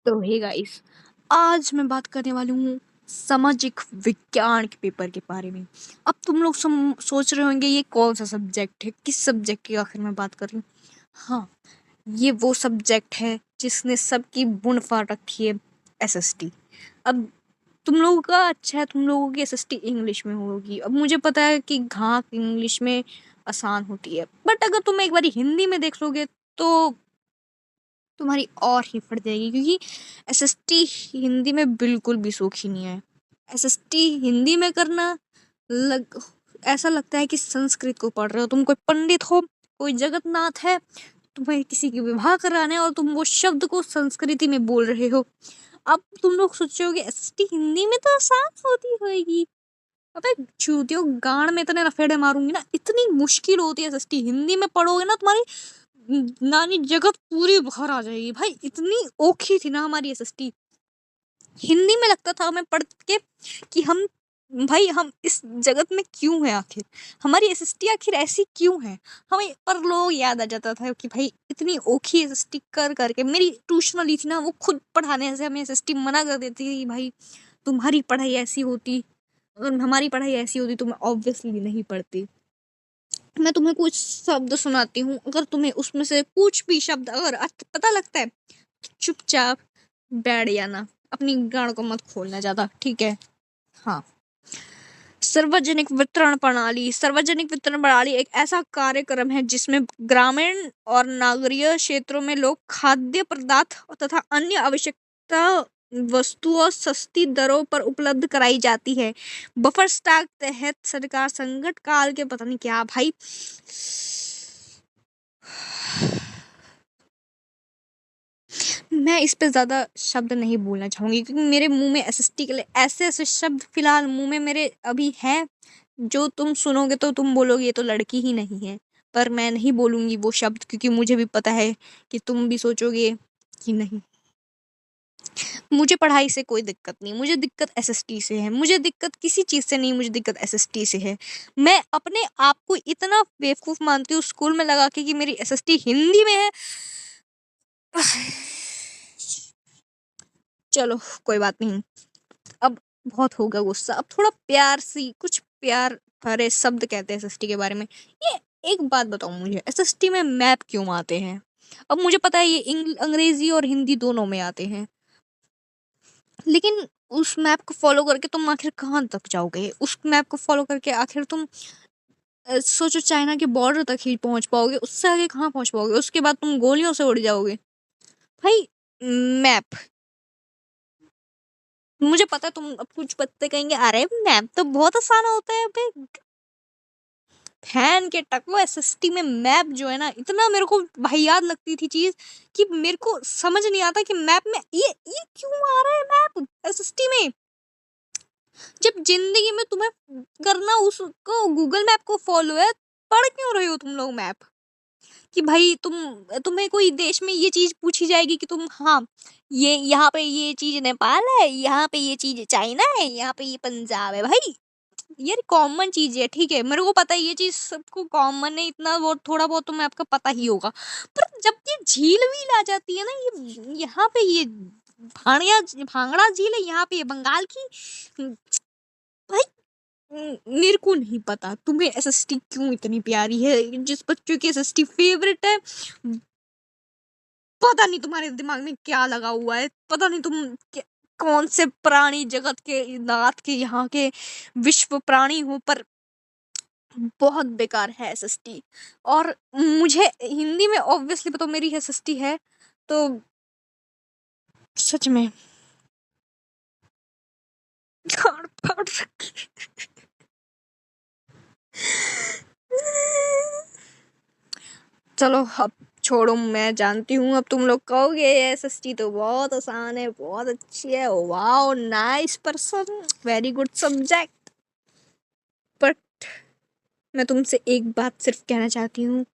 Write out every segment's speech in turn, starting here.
तो hey guys, आज मैं बात करने वाली हूँ सामाजिक विज्ञान के पेपर के बारे में। अब तुम लोग सोच रहे होंगे ये कौन सा सब्जेक्ट है, किस सब्जेक्ट की आखिर मैं बात कर रही हूँ। हाँ, ये वो सब्जेक्ट है जिसने सबकी बुन फाड़ रखी है, एसएसटी। अब तुम लोगों का अच्छा है, तुम लोगों की एसएसटी इंग्लिश में होगी। अब मुझे पता है कि घाक इंग्लिश में आसान होती है, बट अगर तुम एक बार हिंदी में देख लोगे तो तुम्हारी और ही फट जाएगी, क्योंकि एसएसटी हिंदी में बिल्कुल भी सूखी नहीं है। एसएसटी हिंदी में करना लग ऐसा लगता है कि संस्कृत को पढ़ रहे हो, तुम कोई पंडित हो, कोई जगन्नाथ है, तुम्हें किसी की विवाह कराना है और तुम वो शब्द को संस्कृति में बोल रहे हो। अब तुम लोग सोचोगे एसएसटी हिंदी में तो आसान होती होगी। अबे चूतियो, गांड में इतने लफेड़े मारूंगी ना, इतनी मुश्किल होती है एसएसटी। हिंदी में पढ़ोगे ना, तुम्हारी नानी जगत पूरी बाहर आ जाएगी भाई। इतनी ओखी थी ना हमारी एसएसटी। हिंदी में लगता था हमें पढ़ के कि हम इस जगत में क्यों है, आखिर हमारी एसएसटी आखिर ऐसी क्यों है। हमें पर लोग याद आ जाता था कि भाई इतनी ओखी एसएसटी कर करके। मेरी ट्यूशन वाली थी ना, वो खुद पढ़ाने से हमें एसएसटी मना कर देती थी कि भाई तुम्हारी पढ़ाई ऐसी होती, अगर हमारी पढ़ाई ऐसी होती तो मैं ऑब्वियसली नहीं पढ़ती। मैं तुम्हें कुछ शब्द सुनाती हूँ, अगर तुम्हें उसमें से कुछ भी शब्द अगर अर्थ पता लगता है तो चुपचाप बैठ जाना, अपनी गाड़ को मत खोलना ज्यादा, ठीक है। हाँ, सार्वजनिक वितरण प्रणाली एक ऐसा कार्यक्रम है जिसमें ग्रामीण और नगरीय क्षेत्रों में लोग खाद्य पदार्थ तथा अन्य आवश्यकता वस्तुओं सस्ती दरों पर उपलब्ध कराई जाती है। बफर स्टॉक तहत सरकार संकट काल के पता नहीं क्या भाई। मैं इस पे ज्यादा शब्द नहीं बोलना चाहूंगी, क्योंकि मेरे मुंह में एसएसटी के लिए ऐसे ऐसे शब्द फिलहाल मुंह में मेरे अभी हैं, जो तुम सुनोगे तो तुम बोलोगे ये तो लड़की ही नहीं है। पर मैं नहीं बोलूंगी वो शब्द, क्योंकि मुझे भी पता है कि तुम भी सोचोगे कि नहीं। मुझे पढ़ाई से कोई दिक्कत नहीं, मुझे दिक्कत एसएसटी से है। मुझे दिक्कत किसी चीज से नहीं, मुझे दिक्कत एसएसटी से है। मैं अपने आप को इतना बेवकूफ मानती हूँ स्कूल में लगा के कि मेरी एसएसटी हिंदी में है। चलो कोई बात नहीं, अब बहुत होगा गुस्सा। अब थोड़ा प्यार सी, कुछ प्यार भरे शब्द कहते हैं एसएसटी के बारे में। ये एक बात बताओ मुझे, एसएसटी में मैप क्यों आते हैं। अब मुझे पता है ये अंग्रेजी और हिंदी दोनों में आते हैं, लेकिन उस मैप को फॉलो करके तुम आखिर कहाँ तक जाओगे। उस मैप को फॉलो करके आखिर तुम सोचो चाइना के बॉर्डर तक ही पहुंच पाओगे, उससे आगे कहाँ पहुंच पाओगे। उसके बाद तुम गोलियों से उड़ जाओगे भाई। मैप, मुझे पता है तुम अब कुछ बत्ते कहेंगे, अरे मैप तो बहुत आसान होता है बे। फैन के टकलो, एसएसटी में मैप जो है ना, इतना मेरे को वाहियात लगती थी चीज कि मेरे को समझ नहीं आता कि मैप में ये क्यों आ रहा है मैप एसएसटी में। जब जिंदगी में तुम्हें करना उसको गूगल मैप को फॉलो है, पढ़ क्यों रहे हो तुम लोग मैप। कि भाई तुम्हें कोई देश में ये चीज पूछी जाएगी कि तुम, हाँ ये यहाँ पे ये चीज नेपाल है, यहाँ पे ये चीज चाइना है, यहाँ पे ये पंजाब है। भाई यार कॉमन चीज है, ठीक है, मेरे को पता है ये चीज सबको कॉमन है, इतना वो थोड़ा बहुत तो मैं आपका पता ही होगा। पर जब ये झील वील आ जाती है ना, ये यहाँ पे ये भांगड़ा झील है, यहाँ पे ये बंगाल की। भाई मेरे को नहीं पता तुम्हें एसएसटी क्यों इतनी प्यारी है। जिस बच्चों की एसएसटी फेवरेट है, पता नहीं तुम्हारे दिमाग में क्या लगा हुआ है। पता नहीं कौन से प्राणी जगत के नाथ के यहाँ के विश्व प्राणी हो, पर बहुत बेकार है एसएसटी। और मुझे हिंदी में ऑब्वियसली पता, मेरी एसएसटी है तो सच में गाड़ फाड़ रखी। चलो अब छोड़ो, मैं जानती हूँ अब तुम लोग कहोगे एसएसटी तो बहुत आसान है, बहुत अच्छी है, wow nice person, very good subject. But मैं तुमसे एक बात सिर्फ कहना चाहती हूँ,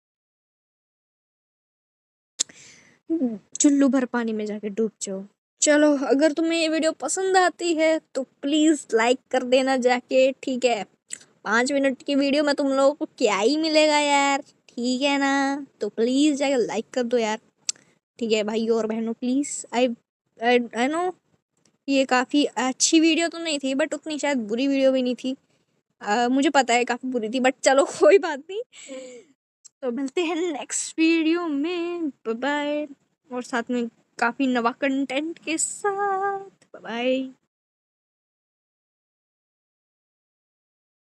चुल्लू भर पानी में जाके डूब जाओ। चलो अगर तुम्हें ये वीडियो पसंद आती है तो प्लीज लाइक कर देना जाके, ठीक है। 5 मिनट की वीडियो में तुम लोगों को क्या ही मिलेगा यार, ठीक है ना। तो प्लीज जाके लाइक कर दो यार, ठीक है भाई और बहनों, प्लीज आई आई नो ये काफ़ी अच्छी वीडियो तो नहीं थी, बट उतनी शायद बुरी वीडियो भी नहीं थी। मुझे पता है काफ़ी बुरी थी, बट चलो कोई बात नहीं। तो मिलते हैं नेक्स्ट वीडियो में, बाय बाय। और साथ में काफ़ी नवा कंटेंट के साथ, बाय बाय।